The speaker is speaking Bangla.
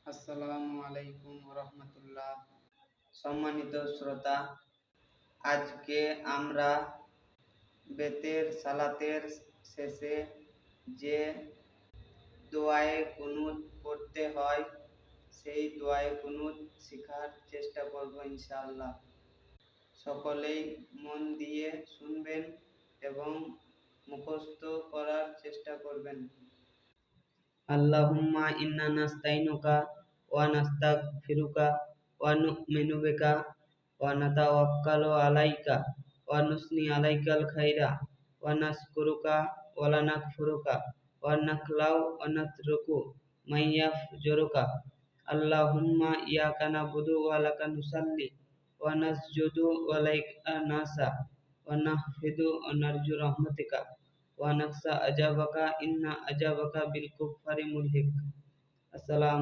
আসসালামু আলাইকুম রহমতুল্লাহ। সম্মানিত শ্রোতা, আজকে আমরা বেতের সালাতের শেষে যে দোয়ায়ে কুনুত পড়তে হয় সেই দোয়ায়ে কুনুত শেখার চেষ্টা করব ইনশাআল্লাহ। সকলেই মন দিয়ে শুনবেন এবং মুখস্থ করার চেষ্টা করবেন। আল্লাহুম্মা ইন্না নাস্তাইনুকা ওয়া নাস্তাগফিরুকা ওয়া নু'মিনু বিকা ওয়া নাতাওয়াক্কালু আলাইকা ওয়া নুসনি আলাইকাল খাইরা ওয়া নাশকুরুকা ওয়া লা নাকফুরুকা ওয়া নাখলাউ ওয়া নাতরুকু মান ইয়াফজুরুকা। আল্লাহুম্মা ইয়াকা নাবুদু ওয়া লাকা নুসাল্লি ওয়া নাসজুদু ওয়া লাকা নাসা ওয়া নাহফিদু ওয়া নারজু রাহমাতিকা ওয়া নাখশা আজাবাকা ইন্না আজাবাকা বিল কুফারি মুলহিক। আসসালাম।